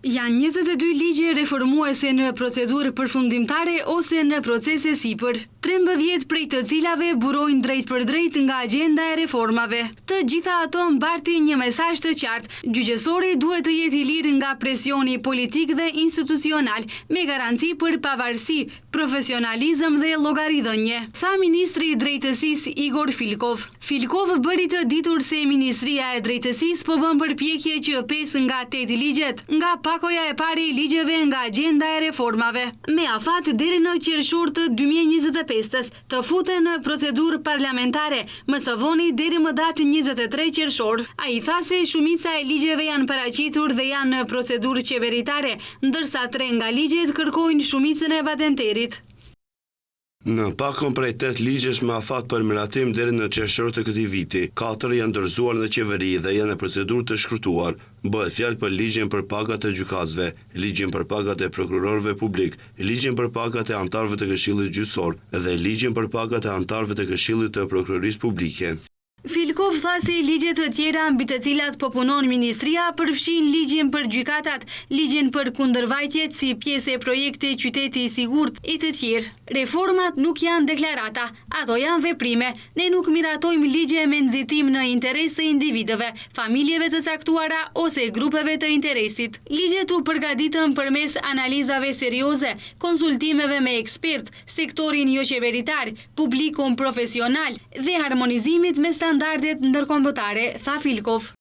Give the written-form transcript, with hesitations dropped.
Janë 22 ligje reformuese në procedurë përfundimtare ose në procese sipër, 13 prej të cilave burojnë drejt për drejt nga agenda e reformave. Të gjitha ato mbartin një mesazh të qartë: gjyqësori duhet të jetë i lirë nga presioni politik dhe institucional, me garanci për pavarësi, profesionalizëm dhe llogaridhënie, tha ministri i drejtësisë Igor Filkov. Filkov bëri të ditur se Ministria e Drejtësisë po bën përpjekje që 5 nga 8 ligjet nga pakoja e parë e ligjeve nga agenda e reformave, me afat deri në qershor të 2025 të futen në procedurë parlamentare, më së voni deri më datë 23 qershor. Ai tha se shumica e ligjeve janë paraqitur dhe janë në procedurë qeveritare, ndërsa 3 nga ligjet kërkojnë shumicën e patenterit. Në pakon prej 8 ligjesh me afat për miratim deri në qershor të këtij viti, 4 janë dorëzuar në qeveri dhe janë në procedurë të shkruar. Bëhet fjalë për ligjin për pagat e gjykatësve, ligjin për pagat e prokurorëve publik, ligjin për pagat e anëtarëve të Këshillit Gjyqësor dhe ligjin për pagat e anëtarëve të Këshillit të Prokurorisë Publike. Filkov tha se ligjet të tjera mbi të cilat po punon ministria përfshin ligjin për gjykatat, ligjin për kundërvajtjet si pjesë e projektit Qyteti i Sigurt e të tjerë. Reformat nuk janë deklarata, ato janë veprime. Ne nuk miratojmë ligje me nxitim në interes të individëve, familjeve të caktuara ose grupeve të interesit. Ligjet u përgatitën përmes analizave serioze, konsultimeve me ekspert, sektorin jo qeveritar, publikun profesional dhe harmonizimit me standardet ndërkombëtare, tha Filkov.